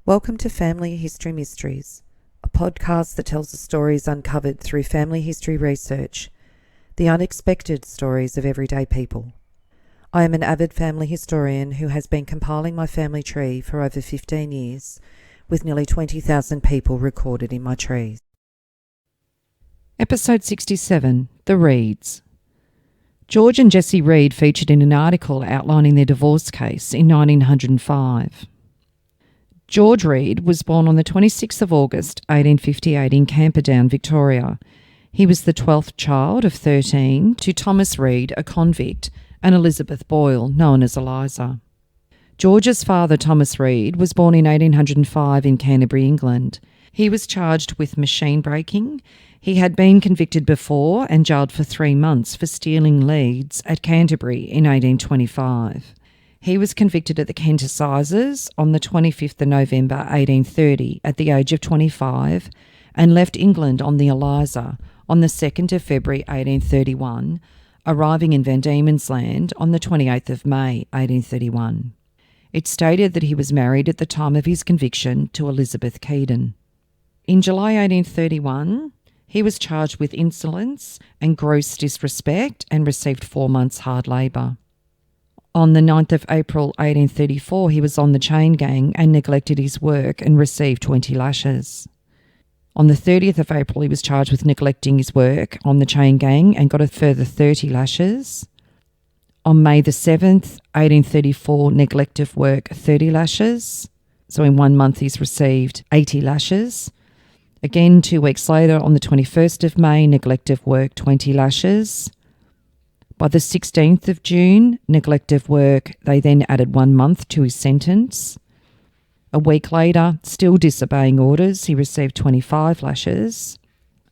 Welcome to Family History Mysteries, a podcast that tells the stories uncovered through family history research, the unexpected stories of everyday people. I am an avid family historian who has been compiling my family tree for over 15 years, with nearly 20,000 people recorded in my trees. Episode 67, The Reads. George and Jessie Read featured in an article outlining their divorce case in 1905. George Read was born on the 26th of August 1858 in Camperdown, Victoria. He was the 12th child of 13 to Thomas Read, a convict, and Elizabeth Boyle, known as Eliza. George's father, Thomas Read, was born in 1805 in Canterbury, England. He was charged with machine breaking. He had been convicted before and jailed for 3 months for stealing leads at Canterbury in 1825. He was convicted at the Kent Assizes on the 25th of November 1830 at the age of 25 and left England on the Eliza on the 2nd of February 1831, arriving in Van Diemen's Land on the 28th of May 1831. It stated that he was married at the time of his conviction to Elizabeth Keedon. In July 1831, he was charged with insolence and gross disrespect and received 4 months hard labour. On the 9th of April 1834, he was on the chain gang and neglected his work and received 20 lashes. On the 30th of April, he was charged with neglecting his work on the chain gang and got a further 30 lashes. On May the 7th, 1834, neglect of work, 30 lashes. So in 1 month, he's received 80 lashes. Again, 2 weeks later, on the 21st of May, neglect of work, 20 lashes. By the 16th of June, neglect of work, they then added 1 month to his sentence. A week later, still disobeying orders, he received 25 lashes.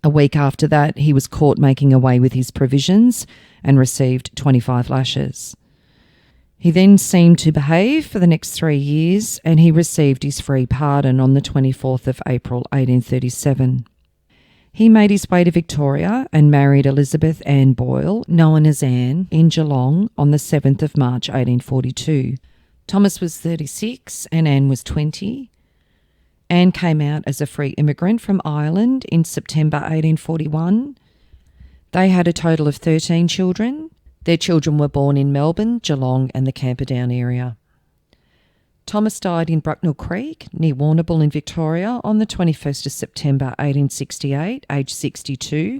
A week after that, he was caught making away with his provisions and received 25 lashes. He then seemed to behave for the next 3 years and he received his free pardon on the 24th of April 1837. He made his way to Victoria and married Elizabeth Ann Boyle, known as Anne, in Geelong on the 7th of March 1842. Thomas was 36 and Anne was 20. Anne came out as a free immigrant from Ireland in September 1841. They had a total of 13 children. Their children were born in Melbourne, Geelong and the Camperdown area. Thomas died in Brucknell Creek, near Warrnambool in Victoria, on the 21st of September 1868, aged 62,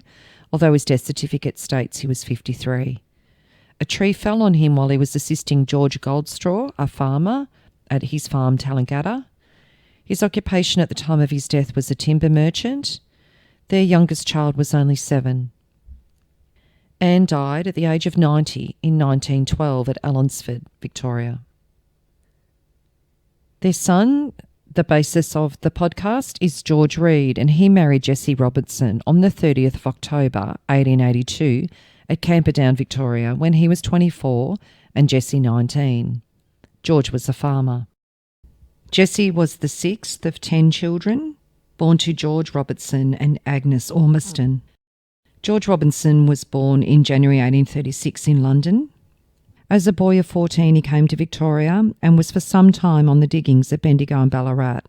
although his death certificate states he was 53. A tree fell on him while he was assisting George Goldstraw, a farmer, at his farm Tallangatta. His occupation at the time of his death was a timber merchant. Their youngest child was only 7. Anne died at the age of 90 in 1912 at Allensford, Victoria. Their son, the basis of the podcast, is George Read, and he married Jessie Robertson on the 30th of October 1882 at Camperdown, Victoria, when he was 24 and Jessie 19. George was a farmer. Jessie was the 6th of 10 children, born to George Robertson and Agnes Ormiston. George Robinson was born in January 1836 in London. As a boy of 14, he came to Victoria and was for some time on the diggings at Bendigo and Ballarat.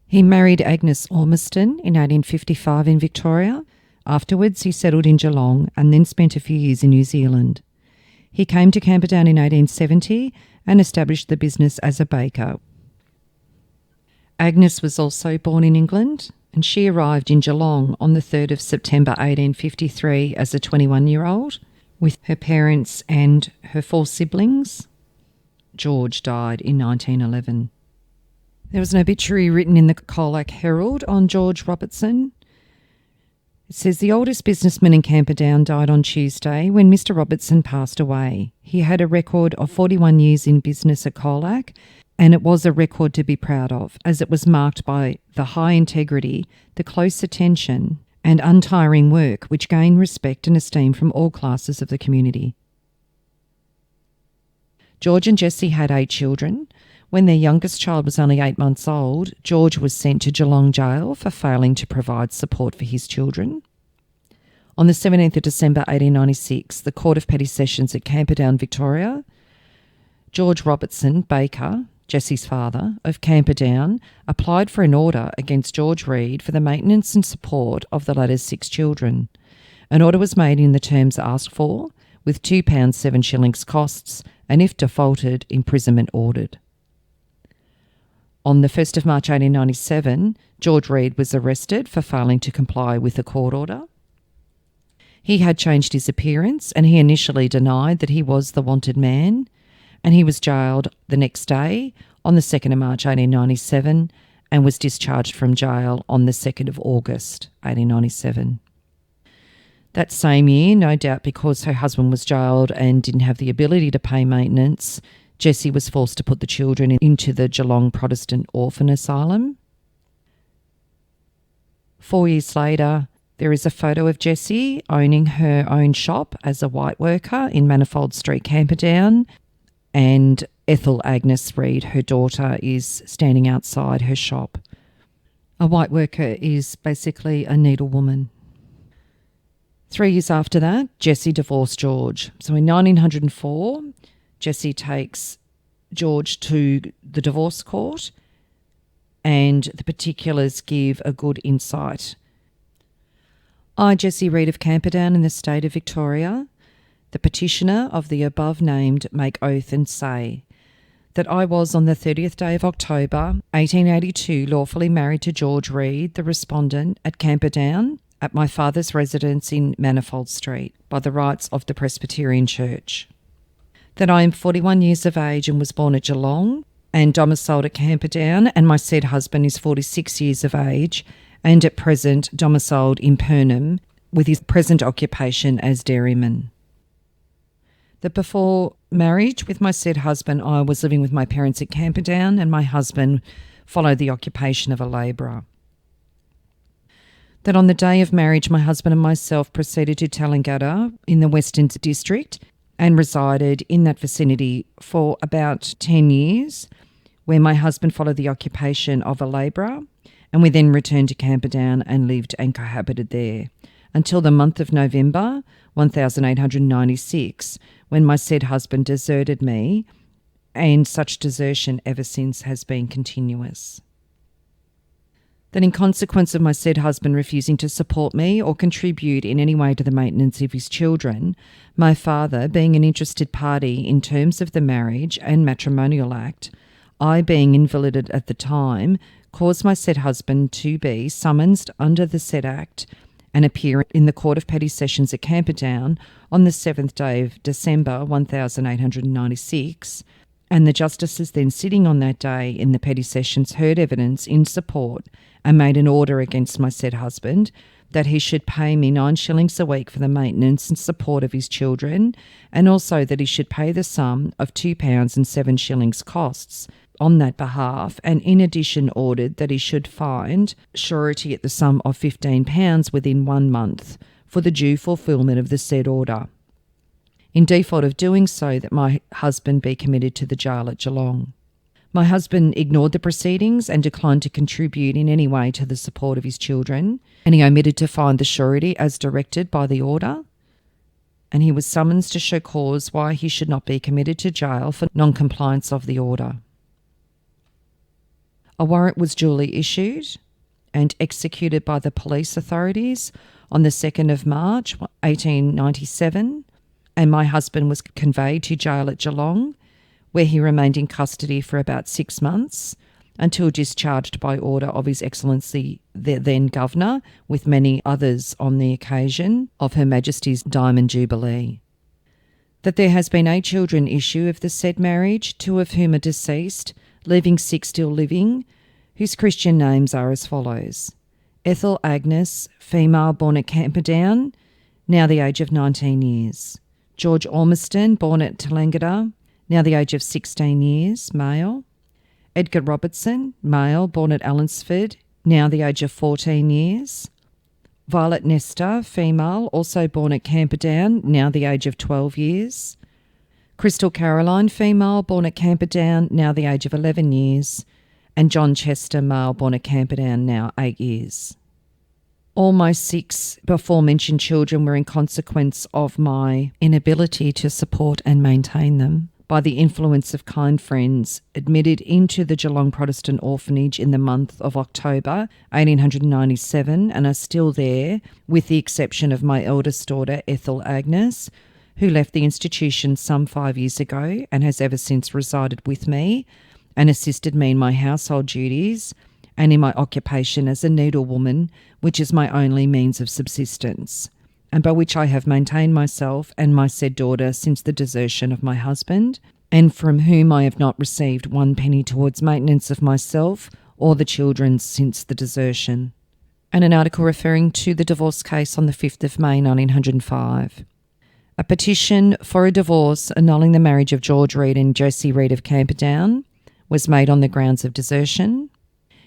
He married Agnes Ormiston in 1855 in Victoria. Afterwards, he settled in Geelong and then spent a few years in New Zealand. He came to Camperdown in 1870 and established the business as a baker. Agnes was also born in England, and she arrived in Geelong on the 3rd of September 1853 as a 21-year-old. With her parents and her 4 siblings. George died in 1911. There was an obituary written in the Colac Herald on George Robertson. It says, the oldest businessman in Camperdown died on Tuesday when Mr. Robertson passed away. He had a record of 41 years in business at Colac, and it was a record to be proud of, as it was marked by the high integrity, the close attention, and untiring work which gained respect and esteem from all classes of the community. George and Jessie had 8 children. When their youngest child was only 8 months old, George was sent to Geelong Jail for failing to provide support for his children. On the 17th of December 1896, the Court of Petty Sessions at Camperdown, Victoria, George Robertson, baker, Jessie's father, of Camperdown, applied for an order against George Read for the maintenance and support of the latter's 6 children. An order was made in the terms asked for, with £2 7 costs, and if defaulted, imprisonment ordered. On the 1st of March 1897, George Read was arrested for failing to comply with a court order. He had changed his appearance, and he initially denied that he was the wanted man, and he was jailed the next day on the 2nd of March 1897 and was discharged from jail on the 2nd of August 1897. That same year, no doubt because her husband was jailed and didn't have the ability to pay maintenance, Jessie was forced to put the children into the Geelong Protestant Orphan Asylum. 4 years later, there is a photo of Jessie owning her own shop as a white worker in Manifold Street, Camperdown, and Ethel Agnes Read, her daughter, is standing outside her shop. A white worker is basically a needlewoman. 3 years after that, Jessie divorced George. So in 1904, Jessie takes George to the divorce court, and the particulars give a good insight. I, Jessie Read of Camperdown in the state of Victoria, the petitioner of the above named, make oath and say that I was on the 30th day of October 1882 lawfully married to George Read, the respondent, at Camperdown, at my father's residence in Manifold Street, by the rites of the Presbyterian Church. That I am 41 years of age and was born at Geelong and domiciled at Camperdown, and my said husband is 46 years of age and at present domiciled in Purnham with his present occupation as dairyman. That before marriage with my said husband, I was living with my parents at Camperdown, and my husband followed the occupation of a labourer. That on the day of marriage, my husband and myself proceeded to Tallangatta in the Western District and resided in that vicinity for about 10 years, where my husband followed the occupation of a labourer, and we then returned to Camperdown and lived and cohabited there until the month of November 1896, when my said husband deserted me, and such desertion ever since has been continuous. That in consequence of my said husband refusing to support me or contribute in any way to the maintenance of his children, my father, being an interested party in terms of the marriage and matrimonial act, I being invalided at the time, caused my said husband to be summoned under the said act and appear in the Court of Petty Sessions at Camperdown on the 7th day of December 1896, and the justices then sitting on that day in the Petty Sessions heard evidence in support and made an order against my said husband that he should pay me 9 shillings a week for the maintenance and support of his children, and also that he should pay the sum of £2 7 costs on that behalf, and in addition ordered that he should find surety at the sum of £15 within 1 month for the due fulfilment of the said order. In default of doing so, that my husband be committed to the jail at Geelong. My husband ignored the proceedings and declined to contribute in any way to the support of his children, and he omitted to find the surety as directed by the order, and he was summoned to show cause why he should not be committed to jail for non-compliance of the order. A warrant was duly issued and executed by the police authorities on the 2nd of March 1897, and my husband was conveyed to jail at Geelong, where he remained in custody for about 6 months until discharged by order of His Excellency the then Governor, with many others on the occasion of Her Majesty's Diamond Jubilee. That there has been 8 children issue of the said marriage, 2 of whom are deceased, leaving 6 still living, whose Christian names are as follows: Ethel Agnes, female, born at Camperdown, now the age of 19 years. George Ormiston, born at Tallangatta, now the age of 16 years, male. Edgar Robertson, male, born at Allansford, now the age of 14 years. Violet Nestor, female, also born at Camperdown, now the age of 12 years. Crystal Caroline, female, born at Camperdown, now the age of 11 years. And John Chester, male, born at Camperdown, now 8 years. All my 6 before-mentioned children were in consequence of my inability to support and maintain them by the influence of kind friends, admitted into the Geelong Protestant Orphanage in the month of October 1897 and are still there, with the exception of my eldest daughter, Ethel Agnes, who left the institution some 5 years ago and has ever since resided with me and assisted me in my household duties and in my occupation as a needlewoman, which is my only means of subsistence, and by which I have maintained myself and my said daughter since the desertion of my husband, and from whom I have not received 1 penny towards maintenance of myself or the children since the desertion. And an article referring to the divorce case on the 5th of May 1905. A petition for a divorce annulling the marriage of George Read and Jessie Read of Camperdown was made on the grounds of desertion.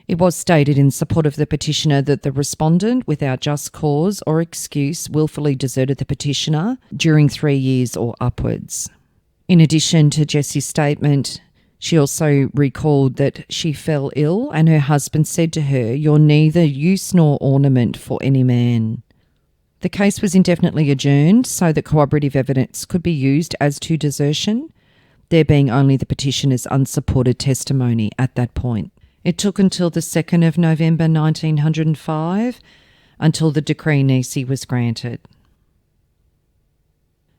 It was stated in support of the petitioner that the respondent, without just cause or excuse, wilfully deserted the petitioner during 3 years or upwards. In addition to Jessie's statement, she also recalled that she fell ill and her husband said to her, "You're neither use nor ornament for any man." The case was indefinitely adjourned so that corroborative evidence could be used as to desertion, there being only the petitioner's unsupported testimony at that point. It took until the 2nd of November 1905 until the decree nisi was granted.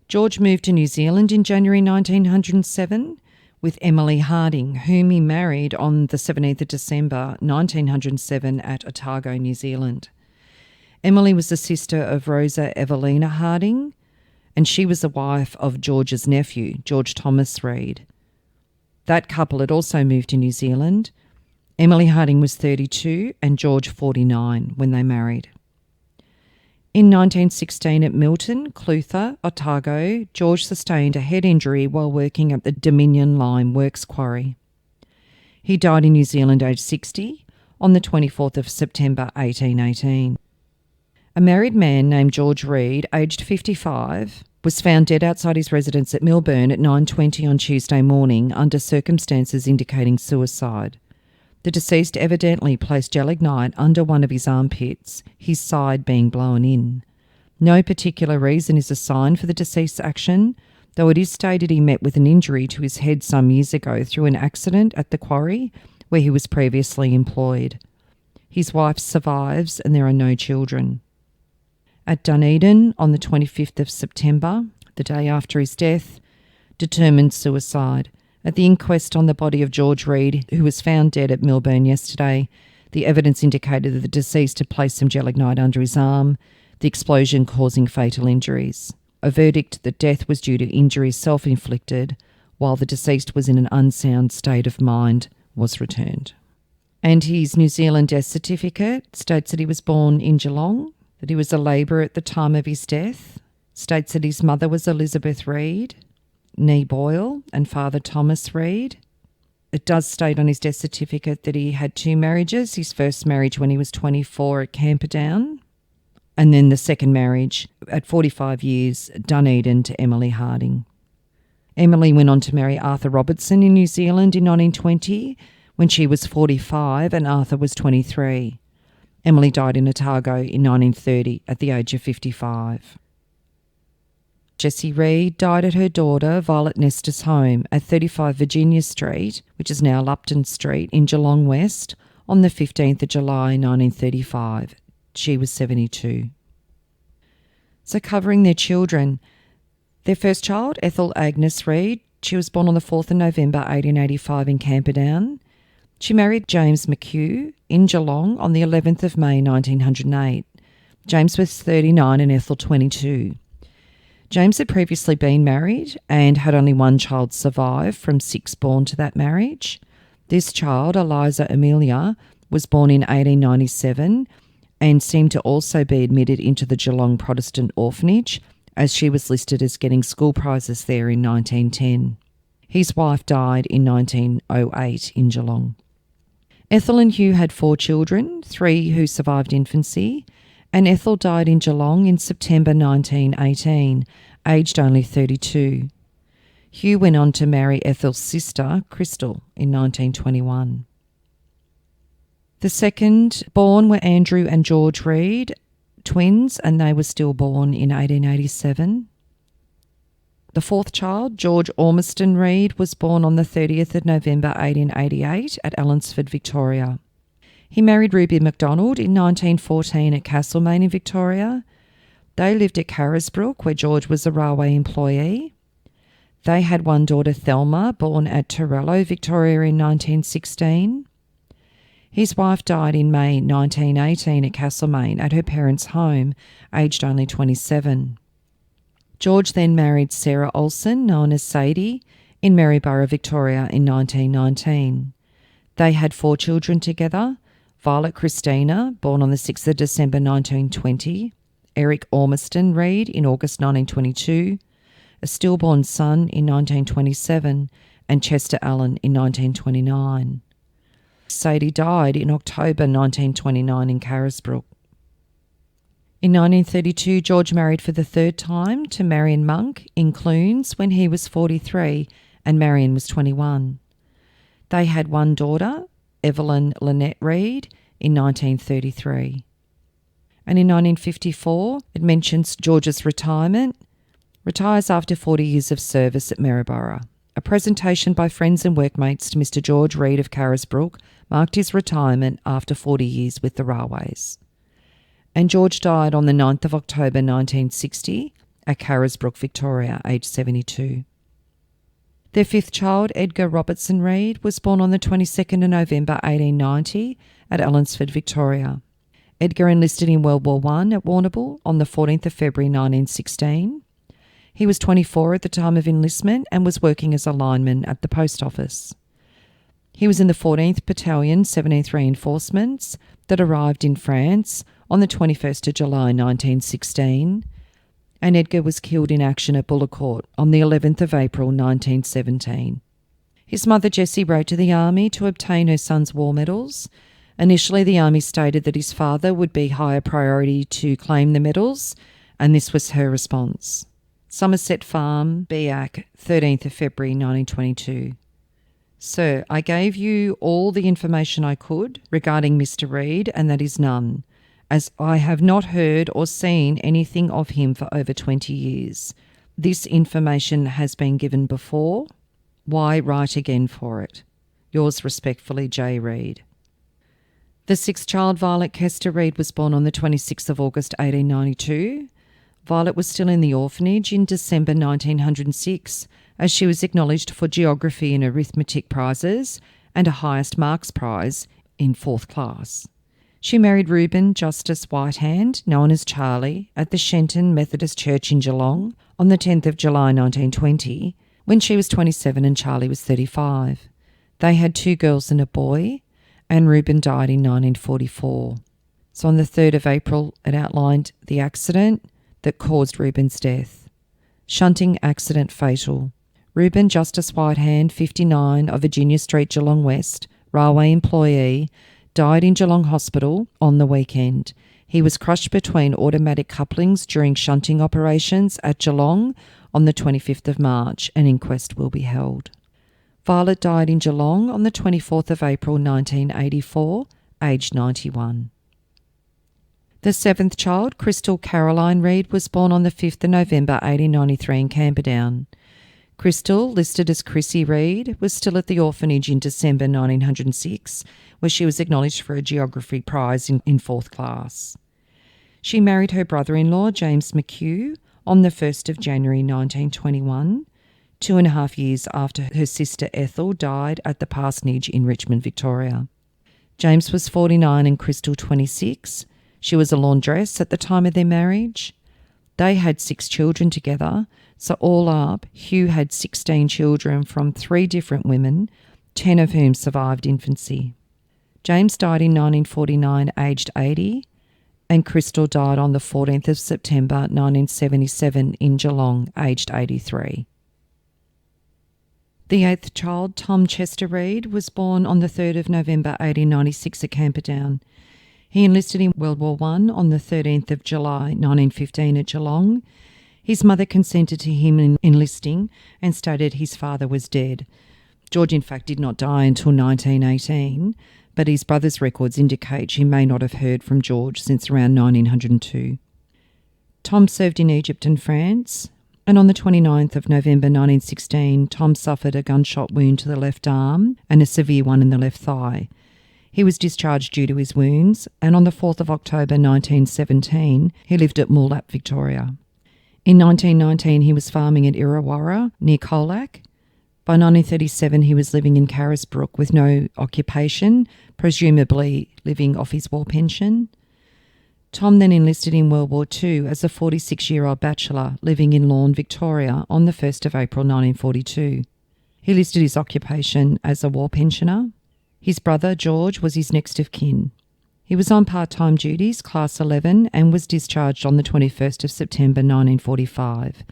George moved to New Zealand in January 1907 with Emily Harding, whom he married on the 17th of December 1907 at Otago, New Zealand. Emily was the sister of Rosa Evelina Harding, and she was the wife of George's nephew, George Thomas Read. That couple had also moved to New Zealand. Emily Harding was 32 and George 49 when they married. In 1916 at Milton, Clutha, Otago, George sustained a head injury while working at the Dominion Lime Works Quarry. He died in New Zealand aged 60 on the 24th of September 1818. A married man named George Read, aged 55, was found dead outside his residence at Millburn at 9:20 on Tuesday morning under circumstances indicating suicide. The deceased evidently placed gelignite under one of his armpits, his side being blown in. No particular reason is assigned for the deceased's action, though it is stated he met with an injury to his head some years ago through an accident at the quarry where he was previously employed. His wife survives and there are no children. At Dunedin on the 25th of September, the day after his death, determined suicide. At the inquest on the body of George Read, who was found dead at Millburn yesterday, the evidence indicated that the deceased had placed some gelignite under his arm, the explosion causing fatal injuries. A verdict that death was due to injuries self-inflicted, while the deceased was in an unsound state of mind, was returned. And his New Zealand death certificate states that he was born in Geelong, that he was a labourer at the time of his death, states that his mother was Elizabeth Read, née Boyle, and father Thomas Read. It does state on his death certificate that he had 2 marriages, his first marriage when he was 24 at Camperdown, and then the second marriage at 45 years, Dunedin, to Emily Harding. Emily went on to marry Arthur Robertson in New Zealand in 1920 when she was 45 and Arthur was 23. Emily died in Otago in 1930 at the age of 55. Jessie Read died at her daughter Violet Nestor's home at 35 Virginia Street, which is now Lupton Street, in Geelong West, on the 15th of July 1935. She was 72. So covering their children, their first child, Ethel Agnes Read, she was born on the 4th of November 1885 in Camperdown. She married James McHugh in Geelong on the 11th of May 1908. James was 39 and Ethel 22. James had previously been married and had only 1 child survive from 6 born to that marriage. This child, Eliza Amelia, was born in 1897 and seemed to also be admitted into the Geelong Protestant Orphanage, as she was listed as getting school prizes there in 1910. His wife died in 1908 in Geelong. Ethel and Hugh had 4 children, 3 who survived infancy, and Ethel died in Geelong in September 1918, aged only 32. Hugh went on to marry Ethel's sister, Crystal, in 1921. The second born were Andrew and George Read, twins, and they were still born in 1887. The fourth child, George Ormiston Read, was born on the 30th of November 1888 at Allansford, Victoria. He married Ruby MacDonald in 1914 at Castlemaine in Victoria. They lived at Carisbrook, where George was a railway employee. They had one daughter, Thelma, born at Torello, Victoria in 1916. His wife died in May 1918 at Castlemaine at her parents' home, aged only 27. George then married Sarah Olsen, known as Sadie, in Maryborough, Victoria in 1919. They had 4 children together: Violet Christina, born on the 6th of December 1920, Eric Ormiston Read in August 1922, a stillborn son in 1927, and Chester Allen in 1929. Sadie died in October 1929 in Carisbrook. In 1932, George married for the third time to Marion Monk in Clunes when he was 43 and Marion was 21. They had one daughter, Evelyn Lynette Read, in 1933. And in 1954, it mentions George's retirement. Retires after 40 years of service at Maryborough. A presentation by friends and workmates to Mr. George Read of Carisbrook marked his retirement after 40 years with the railways. And George died on the 9th of October 1960 at Carisbrook, Victoria, aged 72. Their fifth child, Edgar Robertson Read, was born on the 22nd of November 1890 at Allansford, Victoria. Edgar enlisted in World War I at Warrnambool on the 14th of February 1916. He was 24 at the time of enlistment and was working as a lineman at the post office. He was in the 14th Battalion 17th Reinforcements that arrived in France on the 21st of July 1916, and Edgar was killed in action at Bullecourt on the 11th of April 1917. His mother Jessie wrote to the Army to obtain her son's war medals. Initially, the Army stated that his father would be higher priority to claim the medals, and this was her response. Somerset Farm, Beac, 13th of February 1922. Sir, I gave you all the information I could regarding Mr. Read, and that is none, as I have not heard or seen anything of him for over 20 years. This information has been given before. Why write again for it? Yours respectfully, J. Read. The sixth child, Violet Kester Read, was born on the 26th of August 1892. Violet was still in the orphanage in December 1906, as she was acknowledged for geography and arithmetic prizes and a highest marks prize in 4th class. She married Reuben Justice Whitehand, known as Charlie, at the Shenton Methodist Church in Geelong on the 10th of July 1920, when she was 27 and Charlie was 35. They had 2 girls and a boy, and Reuben died in 1944. So on the 3rd of April, it outlined the accident that caused Reuben's death. Shunting accident fatal. Reuben Justice Whitehand, 59, of Virginia Street, Geelong West, railway employee, died in Geelong Hospital on the weekend. He was crushed between automatic couplings during shunting operations at Geelong on the 25th of March. An inquest will be held. Violet died in Geelong on the 24th of April 1984, aged 91. The seventh child, Crystal Caroline Read, was born on the 5th of November 1893 in Camperdown. Crystal, listed as Chrissy Read, was still at the orphanage in December 1906, where she was acknowledged for a geography prize in 4th class. She married her brother-in-law, James McHugh, on the 1st of January 1921, 2.5 years after her sister Ethel died at the parsonage in Richmond, Victoria. James was 49 and Crystal 26. She was a laundress at the time of their marriage. They had 6 children together, so all up, Hugh had 16 children from 3 different women, 10 of whom survived infancy. James died in 1949, aged 80, and Crystal died on the 14th of September 1977 in Geelong, aged 83. The 8th child, Tom Chester Read, was born on the 3rd of November 1896 at Camperdown. He enlisted in World War I on the 13th of July 1915 at Geelong. His mother consented to him enlisting and stated his father was dead. George, in fact, did not die until 1918, but his brother's records indicate she may not have heard from George since around 1902. Tom served in Egypt and France. And on the 29th of November 1916, Tom suffered a gunshot wound to the left arm and a severe one in the left thigh. He was discharged due to his wounds, and on the 4th of October 1917, he lived at Moolap, Victoria. In 1919, he was farming at Irrawarra, near Colac. By 1937, he was living in Carisbrook with no occupation, presumably living off his war pension. Tom then enlisted in World War II as a 46-year-old bachelor living in Lorne, Victoria on the 1st of April 1942. He listed his occupation as a war pensioner. His brother, George, was his next of kin. He was on part-time duties, Class 11, and was discharged on the 21st of September 1945.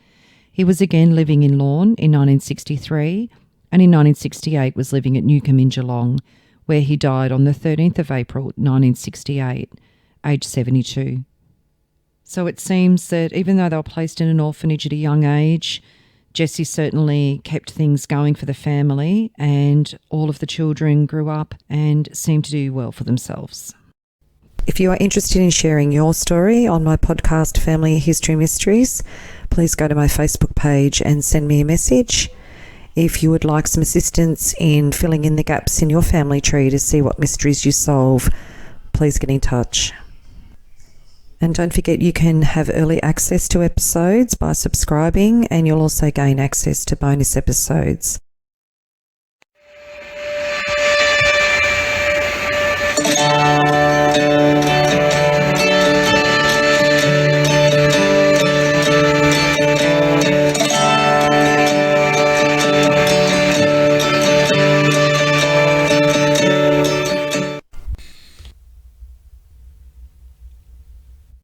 He was again living in Lorne in 1963, and in 1968 was living at Newcombe in Geelong, where he died on the 13th of April 1968. Aged 72. So it seems that even though they were placed in an orphanage at a young age, Jessie certainly kept things going for the family, and all of the children grew up and seemed to do well for themselves. If you are interested in sharing your story on my podcast, Family History Mysteries, please go to my Facebook page and send me a message. If you would like some assistance in filling in the gaps in your family tree to see what mysteries you solve, please get in touch. And don't forget, you can have early access to episodes by subscribing, and you'll also gain access to bonus episodes.